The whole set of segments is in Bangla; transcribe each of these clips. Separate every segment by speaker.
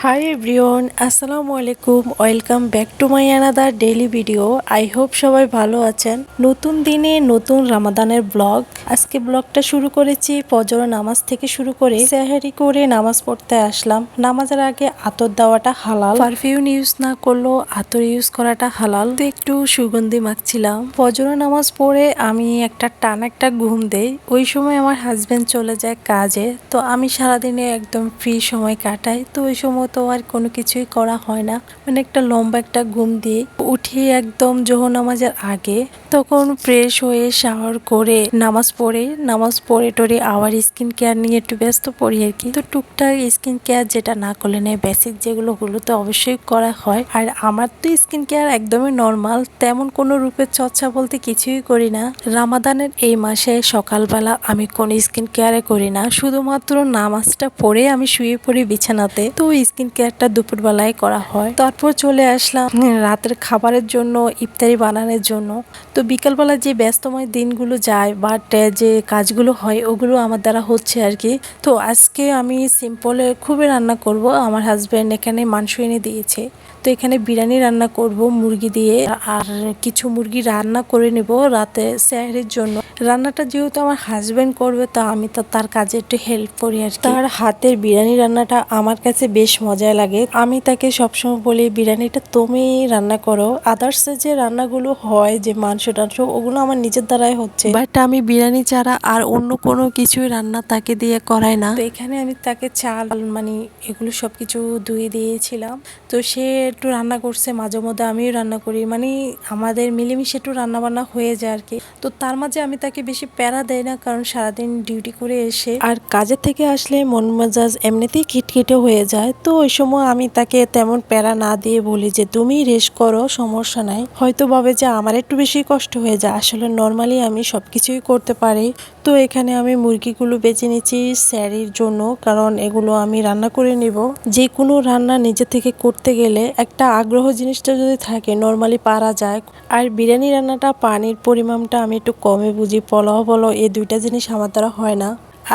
Speaker 1: হাই এভরিওয়ান, আসসালামু আলাইকুম। Welcome back to my another daily video. I hope সবাই ভালো আছেন। নতুন দিনে নতুন রামাদানের ব্লগ। আজকে ব্লগটা শুরু করেছি ফজর নামাজ থেকে শুরু করে সেহরি করে নামাজ পড়তে আসলাম। নামাজের আগে আতর দেওয়াটা হালাল, পারফিউম ইউজ না করলেও আতর ইউজ করাটা হালাল। তো একটু সুগন্ধি মাখছিলাম। ফজর নামাজ পড়ে আমি একটা ঘুম দেই। ওই সময় আমার হাজবেন্ড চলে যায় কাজে, তো আমি সারাদিনে একদম ফ্রি সময় কাটাই। তো ওই সময় তো আর কোনো কিছুই করা হয় না, মানে একটা লম্বা একটা ঘুম দিয়ে উঠি একদম জোহর নামাজের আগে। তখন ফ্রেশ হয়ে শাওয়ার করে নামাজ পড়ে টরে আবার স্কিন কেয়ার নিয়ে একটু ব্যস্ত পড়ি আর কি। তো টুকটাক স্কিন কেয়ার যেটা না করলে নেই, বেসিক যেগুলো তো অবশ্যই করা হয়। আর আমার তো স্কিন কেয়ার একদমই নর্মাল, তেমন কোনো রূপের চর্চা বলতে কিছুই করি না। রামাদানের এই মাসে সকালবেলা আমি কোনো স্কিন কেয়ারে করি না, শুধুমাত্র নামাজটা পড়ে আমি শুয়ে পড়ি বিছানাতে। তো স্কিন কেয়ারটা দুপুরবেলায় করা হয়। তারপর চলে আসলাম রাতের খাবারের জন্য, ইফতারি বানানোর জন্য। তো বিকালবেলা যে ব্যস্তময় দিনগুলো যায় বাট যে কাজগুলো হয় ওগুলো আমার দ্বারা হচ্ছে আর কি। তো আজকে আমি সিম্পলে খুবই রান্না করব। আমার হাজব্যান্ড এখানে মাংস এনে দিয়েছে, তো এখানে বিরিয়ানি রান্না করব মুরগি দিয়ে। আর কিছু মুরগি রান্না করে নেব রাতে সেহরির জন্য। রান্নাটা যেহেতু আমার হাজব্যান্ড করবে, তো আমি তো তার কাজে একটু হেল্প করি আর কি। তার হাতের বিরিয়ানি রান্নাটা আমার কাছে বেশ মজা লাগে। আমি তাকে সবসময় বলি বিরিয়ানিটা তুমি রান্না করো, আদার্স যে রান্নাগুলো হয় যে মাংস টাংস ওগুলো আমার নিজের দ্বারাই হচ্ছে, বাট আমি বিরিয়ানি ছাড়া আর অন্য কোনো কিছুই রান্না তাকে দিয়ে করাই না। তো এখানে আমি তাকে চাল মানে এগুলো সবকিছু ধুয়ে দিয়েছিলাম। তো সে একটু রান্না করছে, মাঝে মধ্যে আমিও রান্না করি, মানে আমাদের মিলেমিশে একটু রান্না বান্না হয়ে যায় আর কি। তো তার মাঝে আমি তাকে বেশি প্যারা দেই না, কারণ সারাদিন ডিউটি করে এসে আর কাজের থেকে আসলে মন মেজাজ এমনিতেই খিটখিটে হয়ে যায়। তো ওই সময় আমি তাকে তেমন প্যারা না দিয়ে বলি যে তুমি রেস্ট করো, সমস্যা নাই। হয়তো ভাবে যে আমার একটু বেশি কষ্ট হয়ে যায়, আসলে নর্মালি আমি সবকিছুই করতে পারি। তো এখানে আমি মুরগিগুলো বেছে নিচ্ছি স্যারির জন্য, কারণ এগুলো আমি রান্না করে নিব। যে কোনো রান্না নিজে থেকে করতে গেলে একটা আগ্রহ জিনিসটা যদি থাকে নর্মালি পারা যায়। আর বিরিয়ানি রান্নাটা পানির পরিমাণটা আমি একটু কমে বুঝি, পোলাও বলো এই দুইটা জিনিস আমার দ্বারা হয় না।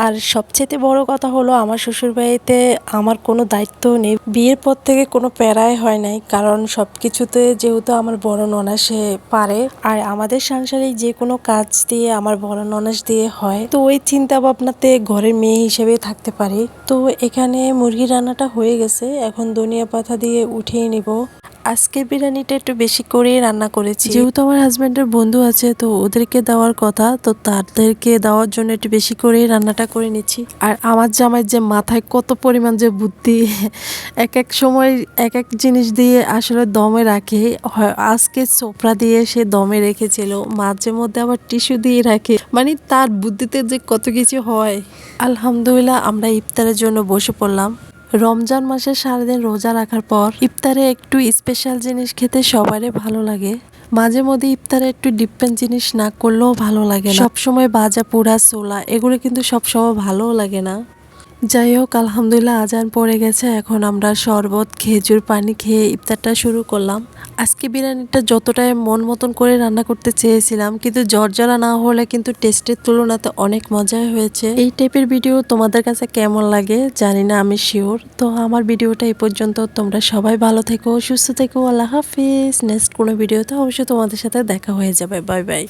Speaker 1: আর সবচেয়ে বড় কথা হলো আমার শ্বশুরবাড়িতে আমার কোনো দায়িত্ব নেই। বিয়ের পর থেকে কোনো প্যারাই হয় নাই, কারণ সবকিছুতে যেহেতু আমার বড় ননাস সে পারে। আর আমাদের সাংসারিক যে কোনো কাজ দিয়ে আমার বড় ননাস দিয়ে হয়, তো ওই চিন্তা ভাবনাতে ঘরের মেয়ে হিসেবে থাকতে পারি। তো এখানে মুরগি রান্নাটা হয়ে গেছে, এখন ধনিয়া পাতা দিয়ে উঠিয়ে নিব। আজকের বিরিয়ানিটা একটু বেশি করে রান্না করেছি, যেহেতু আমার হাজবেন্ডের বন্ধু আছে তো ওদেরকে দেওয়ার কথা, তো তাদেরকে দেওয়ার জন্য একটু বেশি করে রান্নাটা করে নিচ্ছি। আর আমার জামাই যে মাথায় কত পরিমাণ যে বুদ্ধি, এক এক সময় এক এক জিনিস দিয়ে আসলে দমে রাখে। আজকে চোপড়া দিয়ে সে দমে রেখেছিল, মাঝে মধ্যে আবার টিস্যু দিয়ে রাখে, মানে তার বুদ্ধিতে যে কত কিছু হয়। আলহামদুলিল্লাহ আমরা ইফতারের জন্য বসে পড়লাম। রমজান মাসে সারাদিন রোজা রাখার পর ইফতারে একটু স্পেশাল জিনিস খেতে সবারই ভালো লাগে। মাঝে মধ্যে ইফতারে একটু ডিফারেন্ট জিনিস না করলেও ভালো লাগে না। সবসময় ভাজা পোড়া ছোলা এগুলো কিন্তু সবসময় ভালোও লাগে না। যাই হোক, আলহামদুলিল্লাহ আজান পড়ে গেছে, এখন আমরা শরবত খেজুর পানি খেয়ে ইফতারটা শুরু করলাম। আজকে বিরিয়ানিটা যতটাই মন মতন করে রান্না করতে চেয়েছিলাম, কিন্তু জর্জরা না হলে কিন্তু টেস্টের তুলনাতে অনেক মজাই হয়েছে। এই টাইপের ভিডিও তোমাদের কাছে কেমন লাগে জানি না, আমি শিওর। তো আমার ভিডিওটা এই পর্যন্ত, তোমরা সবাই ভালো থেকো, সুস্থ থেকো, আল্লাহ হাফিজ। নেক্সট কোনো ভিডিওতে অবশ্যই তোমাদের সাথে দেখা হয়ে যাবে। Bye bye.